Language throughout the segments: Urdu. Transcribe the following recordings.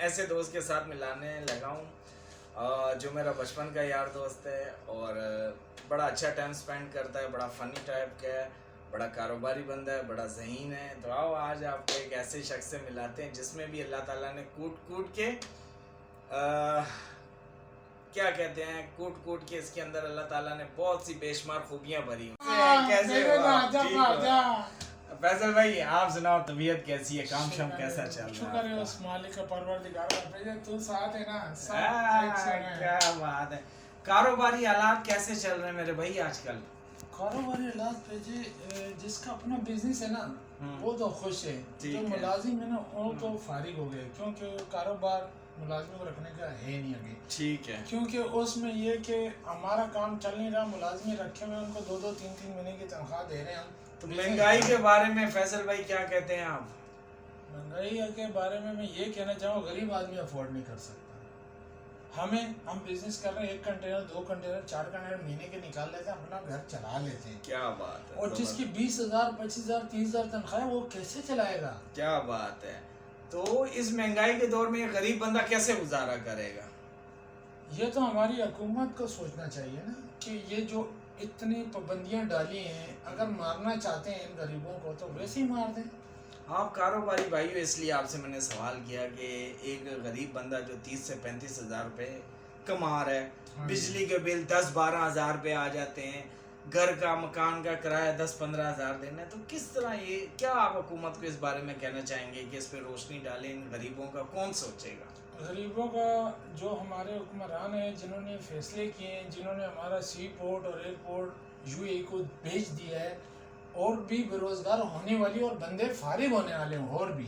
ایسے دوست کے ساتھ ملانے لگا ہوں جو میرا بچپن کا یار دوست ہے اور بڑا اچھا ٹائم سپینڈ کرتا ہے, بڑا فنی ٹائپ کا ہے, بڑا کاروباری بندہ ہے, بڑا ذہین ہے. تو آؤ آج آپ کو ایک ایسے شخص سے ملاتے ہیں جس میں بھی اللہ تعالیٰ نے کوٹ کے کیا کہتے ہیں کوٹ کے اس کے اندر اللہ تعالیٰ نے بہت سی بے شمار خوبیاں بھری ہیں. کیسے فیصل بھائی آپ سناؤ, طبیعت کیسی ہے, کام شام کیسا چل رہا ہے؟ شکر ہے اس مالک کا پروردگار کا, تو ساتھ ہے نا. کیا بات ہے. کاروباری حالات کیسے چل رہے ہیں میرے بھائی آج کل؟ کاروباری حالات پہ جس کا اپنا بزنس ہے نا وہ تو خوش ہے, جو ملازم ہے نا وہ تو فارغ ہو گئے, کیونکہ کاروبار ملازموں کو رکھنے کا ہے نہیں ابھی. ٹھیک ہے, کیونکہ اس میں یہ کہ ہمارا کام چل نہیں رہا, ملازمیں رکھے ہوئے ان کو 2-3 مہینے کی تنخواہ دے رہے ہیں ہم. تو مہنگائی کے بارے میں فیصل بھائی کیا کہتے ہیں آپ؟ مہنگائی کے بارے میں یہ کہنا چاہوں, غریب آدمی افورڈ نہیں کر سکتا. ہم بزنس کر رہے ہیں, 1 کنٹینر 2 کنٹینر 4 کنٹینر مہینے کے نکال لیتے ہیں, اپنا گھر چلا لیتے ہیں. کیا بات ہے. اور جس کی 20,000 25,000 30,000 تنخواہ ہے وہ کیسے چلائے گا؟ کیا بات ہے. تو اس مہنگائی کے دور میں یہ غریب بندہ کیسے گزارا کرے گا؟ یہ تو ہماری حکومت کو سوچنا چاہیے نا کہ یہ جو اتنی پابندیاں ڈالی ہیں, اگر مارنا چاہتے ہیں ان غریبوں کو تو ویسے ہی مار دیں. آپ کاروباری بھائی ہو اس لیے آپ سے میں نے سوال کیا کہ ایک غریب بندہ جو 30 سے 35,000 روپے کما رہا ہے, بجلی کے بل 10-12 ہزار روپے آ جاتے ہیں, گھر کا مکان کا کرایہ 10-15 ہزار دینا ہے, تو کس طرح یہ کیا آپ حکومت کو اس بارے میں کہنا چاہیں گے کہ اس پہ روشنی ڈالیں؟ ان غریبوں کا کون سوچے گا؟ غریبوں کا جو ہمارے حکمران ہیں جنہوں نے فیصلے کیے ہیں, جنہوں نے ہمارا سی پورٹ اور ایئرپورٹ UAE کو بھیج دیا ہے, اور بھی بے روزگار ہونے والی اور بندے فارغ ہونے والے ہیں. اور بھی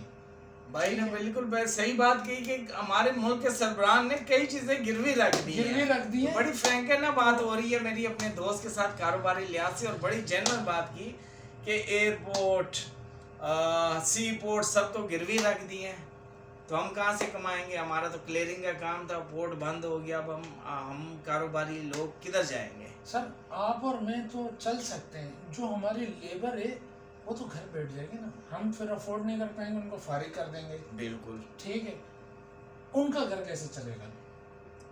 بھائی نے بالکل صحیح بات کہی کہ ہمارے ملک کے سربراہان نے کئی چیزیں گروی رکھ دی ہیں. بڑی فرینکلی بات ہو رہی ہے میری اپنے دوست کے ساتھ کاروباری لحاظ سے, اور بڑی جنرل بات کی کہ ایئرپورٹ سی پورٹ سب تو گروی رکھ دی ہیں, تو ہم کہاں سے کمائیں گے؟ ہمارا تو کلیئرنگ کا کام تھا, پورٹ بند ہو گیا, اب ہم کاروباری لوگ کدھر جائیں گے؟ سر آپ اور میں تو چل سکتے ہیں, جو ہماری لیبر ہے وہ تو گھر بیٹھ جائے گی نا, ہم پھر افورڈ نہیں کر پائیں گے, ان کو فارغ کر دیں گے. بالکل ٹھیک ہے, ان کا گھر کیسے چلے گا؟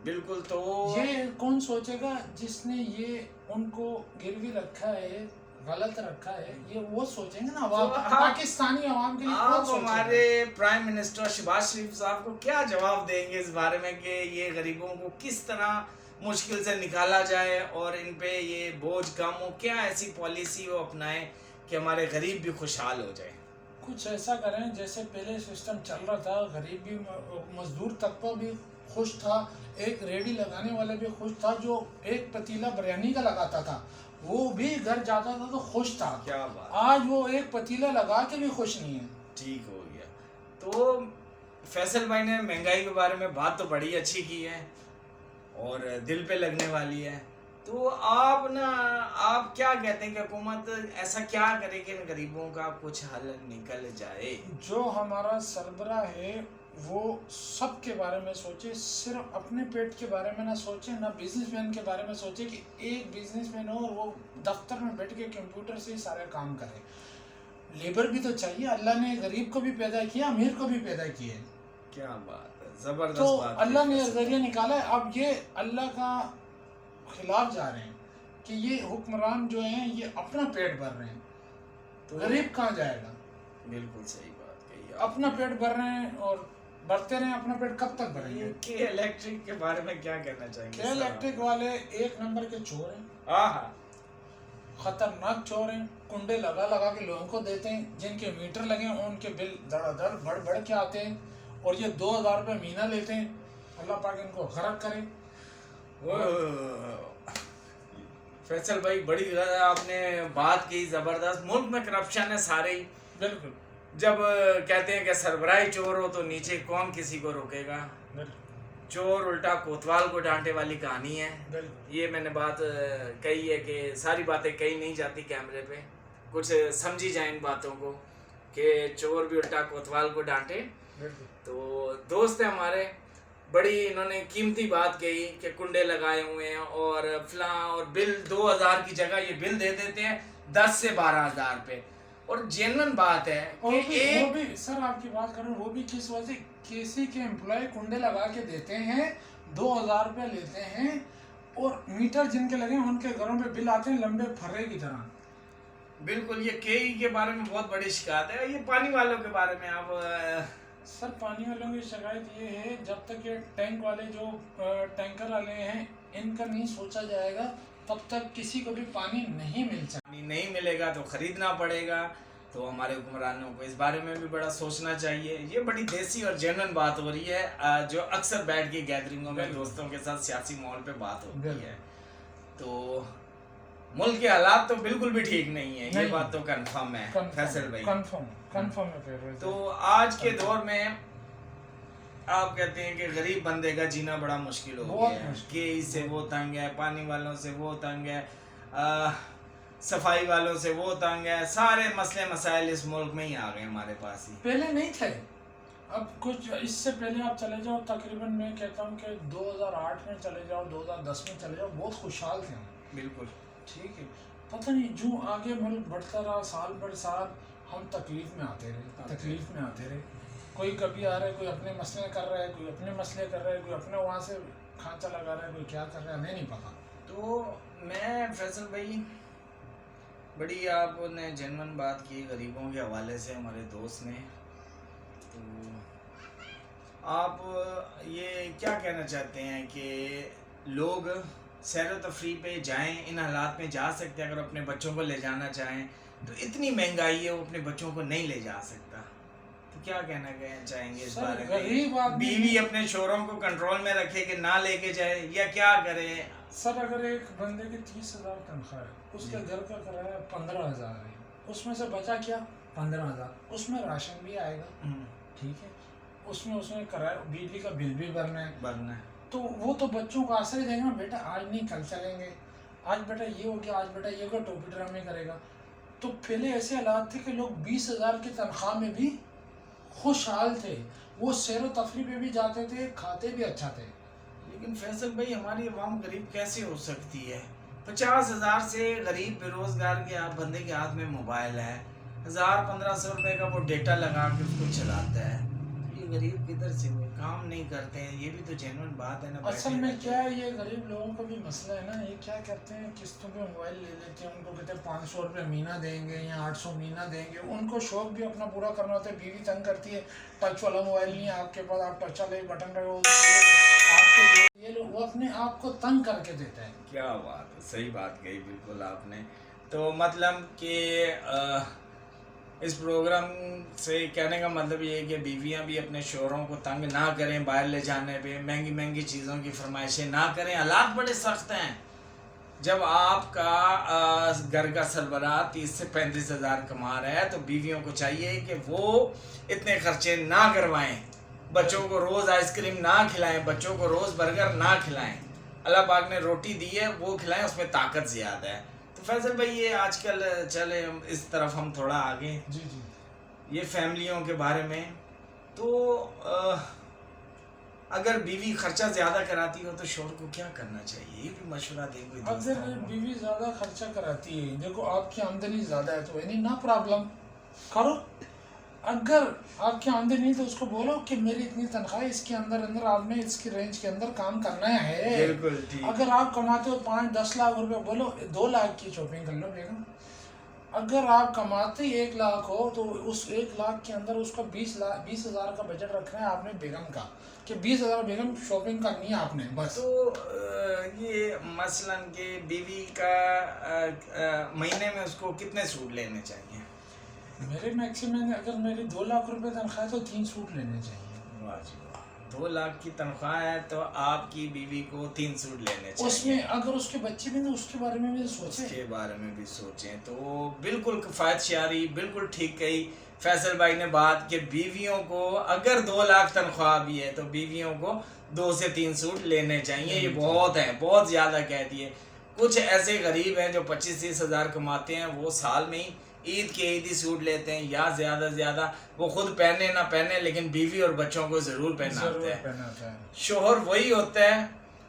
بالکل. تو یہ کون سوچے گا جس نے یہ ان کو گروی رکھا ہے, غلط رکھا ہے, یہ وہ سوچیں گے نا. پاکستانی عوام کے لیے آپ ہمارے پرائم منسٹر شہباز شریف صاحب کو کیا جواب دیں گے اس بارے میں کہ یہ غریبوں کو کس طرح مشکل سے نکالا جائے اور ان پہ یہ بوجھ کم ہو؟ کیا ایسی پالیسی وہ اپنائیں کہ ہمارے غریب بھی خوشحال ہو جائے؟ کچھ ایسا کریں جیسے پہلے سسٹم چل رہا تھا, غریب بھی, مزدور طبقہ بھی خوش تھا, ایک ریڈی لگانے والا بھی خوش تھا, جو ایک پتیلا بریانی کا لگاتا تھا وہ بھی گھر جاتا تھا تو خوش تھا. کیا بات. آج وہ ایک پتیلا لگا کے بھی خوش نہیں ہے. ٹھیک ہو گیا. تو فیصل بھائی نے مہنگائی کے بارے میں بات تو بڑی اچھی کی ہے اور دل پہ لگنے والی ہے, تو آپ کیا کہتے ہیں کہ حکومت ایسا کیا کرے کہ ان غریبوں کا کچھ حل نکل جائے؟ جو ہمارا سربراہ ہے وہ سب کے بارے میں سوچے, صرف اپنے پیٹ کے بارے میں نہ سوچے, نہ بزنس مین کے بارے میں سوچے کہ ایک بزنس مین ہو اور وہ دفتر میں بیٹھ کے کمپیوٹر سے سارے کام کرے. لیبر بھی تو چاہیے. اللہ نے غریب کو بھی پیدا کیا, امیر کو بھی پیدا کیا ہے. کیا بات ہے, زبردست تو بات. اللہ نے ذریعہ نکالا ہے. اب یہ اللہ کا خلاف جا رہے ہیں کہ یہ حکمران جو ہیں یہ اپنا پیٹ بھر رہے ہیں, تو غریب کہاں جائے گا؟ بالکل صحیح بات کہی. اپنا پیٹ بھر رہے ہیں اور بھرتے رہیں, اپنا پیٹ کب تک بھریں گے؟ کہ الیکٹرک کے بارے میں کیا کہنا چاہیں گے؟ کہ الیکٹرک والے 1 نمبر کے چور ہیں. خطرناک چور ہیں. کنڈے لگا کے لوگوں کو دیتے ہیں, جن کے میٹر لگے ہیں ان کے بل دڑ دڑ بڑھ کے آتے ہیں, اور یہ 2,000 روپے مہینہ لیتے ہیں. اللہ پاک ان کو غرق کرے. فیصل بھائی بڑی آپ نے بات کی زبردست. ملک میں کرپشن ہے سارے ہی. بالکل. جب کہتے ہیں کہ سربراہی چور ہو تو نیچے کون کسی کو روکے گا؟ چور الٹا کوتوال کو ڈانٹے والی کہانی ہے. یہ میں نے بات کہی ہے کہ ساری باتیں کہی نہیں جاتی کیمرے پہ, کچھ سمجھی جائیں ان باتوں کو کہ چور بھی الٹا کوتوال کو ڈانٹے. تو دوست ہیں ہمارے, بڑی انہوں نے قیمتی بات کہی کہ کنڈے لگائے ہوئے ہیں اور فلاں, اور بل 2,000 کی جگہ یہ بل دے دیتے ہیں 10 سے 12 ہزار روپے, اور جینون بات ہے وہ بھی سر آپ کی بات کروں وہ بھی کس وجہ کسی کے امپلائی کنڈے لگا کے دیتے ہیں 2000 روپے لیتے ہیں اور میٹر جن کے لگے ان کے گھروں پہ بل آتے ہیں لمبے پھرے کی طرح. بالکل یہ KE کے بارے میں بہت بڑی شکایت ہے. یہ پانی والوں کے بارے میں آپ سر پانی والوں کی شکایت یہ ہے جب تک یہ ٹینک والے جو ٹینکر والے ہیں ان کا نہیں سوچا جائے گا تب تک کسی کو بھی پانی نہیں مل سکتا. پانی نہیں ملے گا تو خریدنا پڑے گا. تو ہمارے حکمرانوں کو اس بارے میں بھی بڑا سوچنا چاہیے. یہ بڑی دیسی اور جینون بات ہو رہی ہے جو اکثر بیٹھ کے گیدرنگوں میں دوستوں کے ساتھ سیاسی ماحول پہ بات ہوتی ہے. تو ملک کے حالات تو بالکل بھی ٹھیک نہیں ہے, یہ بات تو کنفرم ہے فیصل بھائی, کنفرم ہے. تو آج کے دور میں آپ کہتے ہیں کہ غریب بندے کا جینا بڑا مشکل ہو گیا ہے. KE سے وہ تنگ ہے, پانی والوں سے وہ تنگ ہے, صفائی والوں سے وہ تنگ ہے. سارے مسئلے مسائل اس ملک میں ہی آ گئے ہمارے پاس ہی. پہلے نہیں تھے, اب کچھ اس سے پہلے آپ چلے جاؤ تقریباً میں کہتا ہوں کہ 2008 میں چلے جاؤ 2010 میں چلے جاؤ بہت خوشحال تھے ہم. بالکل ٹھیک ہے, پتہ نہیں جو آگے ملک بڑھتا رہا سال بڑھ سال ہم تکلیف میں آتے رہے. کوئی کبھی آ رہا ہے, کوئی اپنے مسئلے کر رہا ہے, کوئی اپنے مسئلے کر رہا ہے, کوئی اپنے وہاں سے کھانچا لگا رہا ہے, کوئی کیا کر رہا ہے ہمیں نہیں پتا. تو میں فیصل بھائی بڑی آپ نے جینون بات کی غریبوں کے حوالے سے, ہمارے دوست نے. تو آپ یہ کیا کہنا چاہتے ہیں کہ لوگ سیر و تفریح پہ جائیں, ان حالات میں جا سکتے ہیں؟ اگر اپنے بچوں کو لے جانا چاہیں تو اتنی مہنگائی ہے وہ اپنے بچوں کو نہیں لے جا سکتا. تو کیا کہنا چاہیں گے اس بارے میں؟ بیوی اپنے شوہروں کو کنٹرول میں رکھے کہ نہ لے کے جائے یا کیا کرے؟ سر اگر ایک بندے کی 30,000 تنخواہ ہے, اس کے گھر کا کرایہ 15,000 ہے, اس میں سے بچا کیا 15,000, اس میں راشن بھی آئے گا, ٹھیک ہے, اس میں کرایہ بجلی کا بل بھی بھرنا ہے. تو وہ تو بچوں کو آسرے دیں گے نا, بیٹا آج نہیں کل چلیں گے, آج بیٹا یہ ہو گیا, آج بیٹا یہ ہوگا, ٹوپی ڈرامے کرے گا. تو پہلے ایسے حالات تھے کہ لوگ 20,000 کی تنخواہ میں بھی خوشحال تھے, وہ سیر و تفریح پہ بھی جاتے تھے, کھاتے بھی اچھا تھے. لیکن فیصل بھائی ہماری عوام غریب کیسے ہو سکتی ہے؟ 50,000 سے غریب بے روزگار کے بندے کے ہاتھ میں موبائل ہے, 1,000-1,500 روپے کا وہ ڈیٹا لگا کے اس کو چلاتا ہے. یہ غریب کدھر سے وہ کام نہیں کرتے ہیں؟ یہ بھی تو جینون بات ہے نا. اصل میں کیا ہے, یہ غریب لوگوں کا بھی مسئلہ ہے نا, یہ کیا کرتے ہیں قسطوں پہ موبائل لے لیتے ہیں, ان کو کہتے ہیں 500 روپے مہینہ دیں گے یا 800 مہینہ دیں گے. ان کو شوق بھی اپنا پورا کرنا ہوتا ہے, بیوی تنگ کرتی ہے ٹچ والا موبائل نہیں ہے آپ کے پاس, آپ ٹچ والے بٹن پہ آپ کے, یہ لوگ وہ اپنے آپ کو تنگ کر کے دیتا ہے. کیا بات ہے, صحیح بات کہی بالکل آپ نے. تو مطلب کہ اس پروگرام سے کہنے کا مطلب یہ ہے کہ بیویاں بھی اپنے شوہروں کو تنگ نہ کریں باہر لے جانے پہ, مہنگی مہنگی چیزوں کی فرمائشیں نہ کریں. حالات بڑے سخت ہیں. جب آپ کا گھر کا سربراہ 30 سے 35,000 کما رہا ہے تو بیویوں کو چاہیے کہ وہ اتنے خرچے نہ کروائیں, بچوں کو روز آئس کریم نہ کھلائیں, بچوں کو روز برگر نہ کھلائیں. اللہ پاک نے روٹی دی ہے وہ کھلائیں, اس میں طاقت زیادہ ہے. تو فیصل بھائی یہ آج کل چلے اس طرف ہم تھوڑا آگے, یہ فیملیوں کے بارے میں. تو اگر بیوی خرچہ زیادہ کراتی ہو تو شوہر کو کیا کرنا چاہیے, یہ بھی مشورہ دیں کوئی دوست. اگر بیوی زیادہ خرچہ کراتی ہے, دیکھو آپ کی آمدنی زیادہ ہے تو یعنی نہ پرابلم کرو. اگر آپ کی آمدنی نہیں تو اس کو بولو کہ میری اتنی تنخواہ ہے, اس کے اندر آپ نے اس کی رینج کے اندر کام کرنا ہے. بالکل ٹھیک. اگر آپ کماتے ہو 5-10 لاکھ روپے, بولو 2 لاکھ کی شاپنگ کر لو بیگم. اگر آپ کماتے 1 لاکھ ہو تو اس 1 لاکھ کے اندر اس کا 20,000 کا بجٹ رکھنا ہے آپ نے بیگم کا, کہ 20,000 بیگم شاپنگ کرنی ہے آپ نے بس. تو یہ مثلاً کہ بیوی کا مہینے میں اس کو کتنے سوٹ لینے چاہیے؟ میرے میکسیمم اگر میری 2 لاکھ روپے تنخواہ ہے تو 3 سوٹ لینے چاہیے. واہ جی واہ, 2 لاکھ کی تنخواہ ہے تو آپ کی بیوی کو 3 سوٹ لینے چاہیے. اس میں اگر اس کے بچے بھی تو اس کے بارے میں بھی سوچیں. اس کے بارے میں بھی سوچیں. تو بالکل کفایت شعاری بالکل ٹھیک کہی فیصل بھائی نے بات, کہ بیویوں کو اگر 2 لاکھ تنخواہ بھی ہے تو بیویوں کو 2 سے 3 سوٹ لینے چاہیے. یہ بہت ہیں, بہت زیادہ کہہ دیے. کچھ ایسے غریب ہیں جو 25-30 ہزار کماتے ہیں, وہ سال میں ہی عید کے عیدی سوٹ لیتے ہیں, یا زیادہ سے زیادہ وہ خود پہنے نہ پہنے لیکن بیوی اور بچوں کو ضرور پہناتے ہیں. شوہر وہی ہوتا ہے,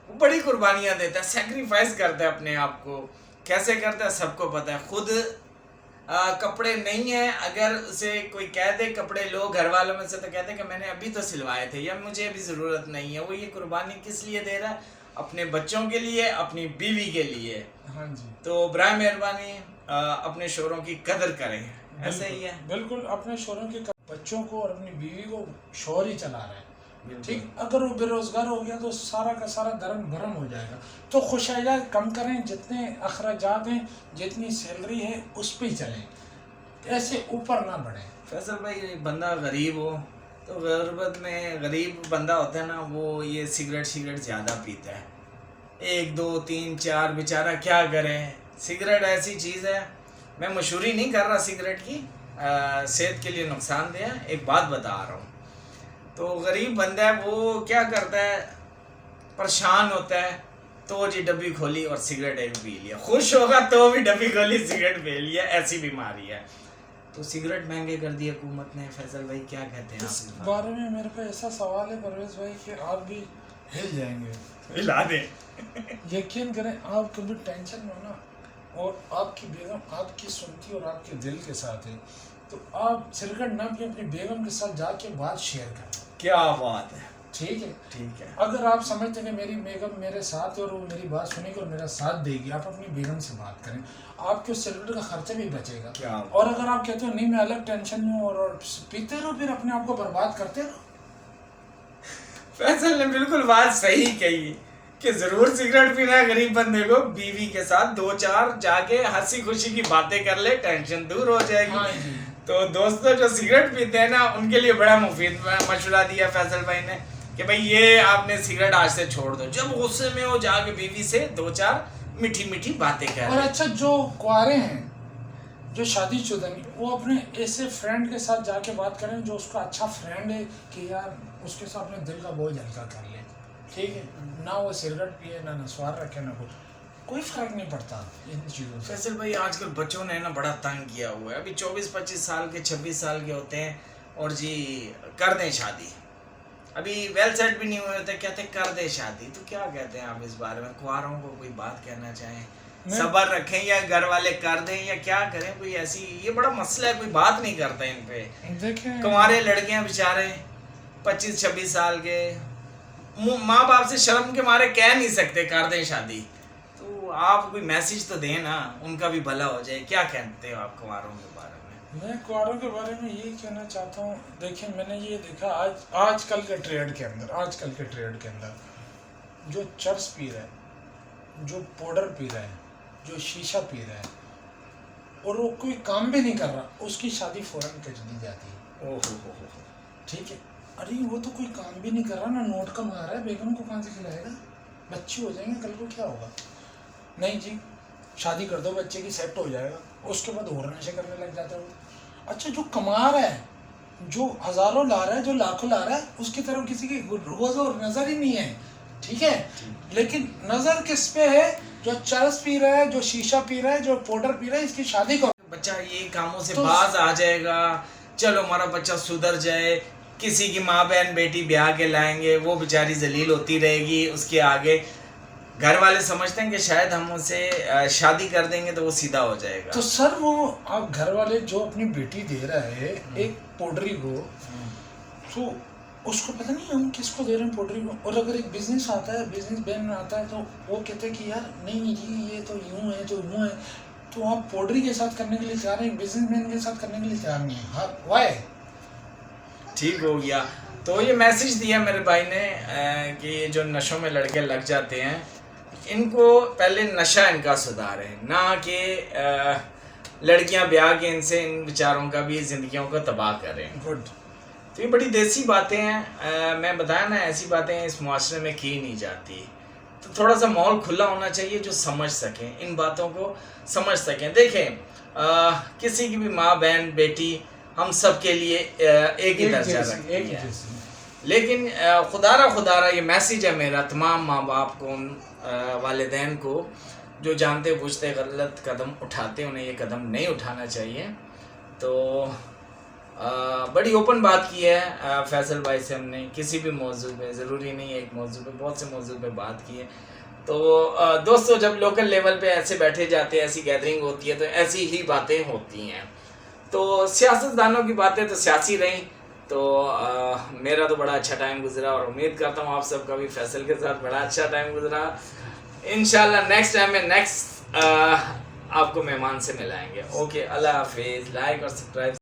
وہ بڑی قربانیاں دیتا ہے, سیکریفائس کرتا ہے اپنے آپ کو. کیسے کرتا ہے سب کو پتہ ہے. خود کپڑے نہیں ہیں، اگر اسے کوئی کہہ دے کپڑے لو گھر والوں میں سے، تو کہتے ہیں کہ میں نے ابھی تو سلوائے تھے یا مجھے ابھی ضرورت نہیں ہے. وہ یہ قربانی کس لیے دے رہا ہے؟ اپنے بچوں کے لیے، اپنی بیوی کے لیے. ہاں جی. تو برائے مہربانی اپنے شوہروں کی قدر کریں. ایسا ہی ہے. بالکل اپنے شوہروں کے بچوں کو اور اپنی بیوی کو شوہر ہی چلا رہا ہے. ٹھیک، اگر وہ بے روزگار ہو گیا تو سارا کا سارا درم بھرم ہو جائے گا. تو خوشحالیات کم کریں، جتنے اخراجات ہیں، جتنی سیلری ہے اس پہ ہی چلیں، ایسے اوپر نہ بڑھیں. فیصل بھائی بندہ غریب ہو تو غربت میں غریب بندہ ہوتا ہے نا، وہ یہ سگریٹ زیادہ پیتا ہے. 1 2 3 4 بیچارہ کیا کرے. سگریٹ ایسی چیز ہے، میں مشہوری نہیں کر رہا سگریٹ کی، صحت کے لیے نقصان دہ ہے. ایک بات بتا رہا ہوں. تو غریب بندہ ہے وہ کیا کرتا ہے، پریشان ہوتا ہے تو جی ڈبی کھولی اور سگریٹ ایک پی لیا. خوش ہوگا تو بھی ڈبی کھولی سگریٹ پی لیا. ایسی بیماری ہے. تو سگریٹ مہنگے کر دی حکومت نے. فیصل بھائی کیا کہتے ہیں اس بارے میں؟ میرے پہ ایسا سوال ہے پرویز بھائی کہ آپ بھی ہل جائیں گے. ہلا دیں. یقین کریں، آپ کبھی ٹینشن میں ہو نا اور آپ کی بیگم آپ کی سنتی اور آپ کے دل کے ساتھ ہے، تو آپ سگریٹ نہ پی، اپنی بیگم کے ساتھ جا کے بات شیئر کریں. کیا بات ہے. ٹھیک ہے. ٹھیک ہے. اگر آپ سمجھتے ہیں کہ میری بیگم میرے ساتھ اور وہ میری بات سنے گی اور میرا ساتھ دے گی، آپ اپنی بیگم سے بات کریں. آپ کے سگریٹ کا خرچہ بھی بچے گا. اور اگر آپ کہتے ہو نہیں میں الگ ٹینشن میں ہوں اور پیتے رہو، پھر اپنے آپ کو برباد کرتے رہو. فیصل نے بالکل بات صحیح کہی کہ ضرور سگریٹ پینا ہے غریب بندے کو. بیوی کے ساتھ 2 4 جا کے ہنسی خوشی کی باتیں کر لے، ٹینشن دور ہو جائے گی. تو دوستوں جو سگریٹ پیتے ہیں نا، ان کے لیے بڑا مفید مشورہ دیا فیصل بھائی نے کہ بھائی یہ آپ نے سگریٹ آج سے چھوڑ دو. جب غصے میں ہو جا کے بیوی سے 2 4 میٹھی میٹھی باتیں کر. اور اچھا جو کنوارے ہیں، جو شادی شدہ ہیں، وہ اپنے ایسے فرینڈ کے ساتھ جا کے بات کریں جو اس کا اچھا فرینڈ ہے، کہ یار اس کے ساتھ اپنے دل کا بوجھ ہلکا کر لیں. ٹھیک ہے. نہ وہ سگریٹ پیے، نہ نسوار رکھے، نہ کوئی فرق نہیں پڑتا ان چیزوں سے. فیصل بھائی آج کل بچوں نے نا بڑا تنگ کیا ہوا ہے. ابھی 24 25 سال کے 26 سال کے ہوتے ہیں اور جی کر دیں شادی. ابھی ویل سیٹ بھی نہیں ہوئے ہوتے، کہتے کر دیں شادی. تو کیا کہتے ہیں آپ اس بارے میں؟ کنواروں کو کوئی بات کہنا چاہیں؟ صبر رکھیں یا گھر والے کر دیں یا کیا کریں؟ کوئی ایسی، یہ بڑا مسئلہ ہے، کوئی بات نہیں کرتا ان پہ. دیکھیں کنوارے لڑکیاں بیچارے 25 26 سال کے ماں باپ سے شرم کے مارے کہہ نہیں سکتے کر دیں شادی. تو آپ کوئی میسج تو دیں نا، ان کا بھی بھلا ہو جائے. کیا کہتے ہو آپ کنواروں کے بارے میں؟ میں کنواروں کے بارے میں یہی کہنا چاہتا ہوں. دیکھیں میں نے یہ دیکھا آج کل کے ٹریڈ کے اندر جو چرس پی رہا ہے، جو پاؤڈر پی رہا ہے، جو شیشہ پی رہا ہے اور وہ کوئی کام بھی نہیں کر رہا، اس کی شادی فوراً کر دی جاتی ہے. ٹھیک ہے. ارے وہ تو کوئی کام بھی نہیں کر رہا، نہ نوٹ کما رہا ہے، بیگم کو کہاں سے کھلائے گا؟ بچے ہو جائیں گے کل کو کیا ہوگا؟ نہیں جی شادی کر دو، بچے کی سیٹ ہو جائے گا. اس کے بعد اور نشے کرنے لگ جاتا ہے وہ. اچھا جو کما رہا ہے، جو ہزاروں لا رہا ہے، جو لاکھوں لا رہا ہے، اس کی طرف کسی کی روز اور نظر ہی نہیں ہے. ٹھیک ہے. لیکن نظر کس پہ ہے؟ جو چرس پی رہا ہے، جو شیشہ پی رہا ہے، جو پاؤڈر پی رہا ہے. اس کی شادی کو بچہ یہ کاموں سے باز آ جائے گا، چلو ہمارا بچہ سدھر جائے. کسی کی ماں بہن بیٹی بیاہ کے لائیں گے، وہ بیچاری ذلیل ہوتی رہے گی اس کے آگے. گھر والے سمجھتے ہیں کہ شاید ہم اسے شادی کر دیں گے تو وہ سیدھا ہو جائے گا. تو سر وہ آپ گھر والے جو اپنی بیٹی دے رہا ہے ایک پوڈری کو، تو اس کو پتہ نہیں ہم کس کو دے رہے ہیں پوڈری کو. اور اگر ایک بزنس آتا ہے، بزنس مین آتا ہے، تو وہ کہتے ہیں کہ یار نہیں جی یہ تو یوں ہے، تو یوں ہے. تو آپ پوڈری کے ساتھ کرنے کے لیے تیار ہیں، ایک بزنس مین کے ساتھ کرنے کے لیے تیار نہیں ہیں. وائی؟ ٹھیک ہو گیا. تو یہ میسج دیا میرے بھائی نے کہ جو نشوں میں لڑکے لگ جاتے ہیں، ان کو پہلے نشہ ان کا سدھاریں، نہ کہ لڑکیاں بیاہ کے ان سے ان بیچاروں کا بھی زندگیوں کو تباہ کریں. گڈ. تو یہ بڑی دیسی باتیں ہیں. میں بتایا نا ایسی باتیں اس معاشرے میں کی نہیں جاتی. تو تھوڑا سا ماحول کھلا ہونا چاہیے جو سمجھ سکیں، ان باتوں کو سمجھ سکیں. دیکھیں کسی کی بھی ماں بہن بیٹی ہم سب کے لیے ایک ہی درجہ رکھتی ہے. لیکن خدا را یہ میسیج ہے میرا تمام ماں باپ کو، والدین کو جو جانتے بوجھتے غلط قدم اٹھاتے، انہیں یہ قدم نہیں اٹھانا چاہیے. تو بڑی اوپن بات کی ہے فیصل بھائی سے ہم نے، کسی بھی موضوع پہ، ضروری نہیں ہے ایک موضوع پہ، بہت سے موضوع پہ بات کی ہے. تو دوستو جب لوکل لیول پہ ایسے بیٹھے جاتے ہیں, ایسی گیدرنگ ہوتی ہے تو ایسی ہی باتیں ہوتی ہیں. تو سیاستدانوں کی باتیں تو سیاسی رہیں. تو میرا تو بڑا اچھا ٹائم گزرا اور امید کرتا ہوں آپ سب کا بھی فیصل کے ساتھ بڑا اچھا ٹائم گزرا. انشاءاللہ نیکسٹ ٹائم میں نیکسٹ آپ کو مہمان سے ملائیں گے. اوکے, اللہ حافظ. لائک اور سبسکرائب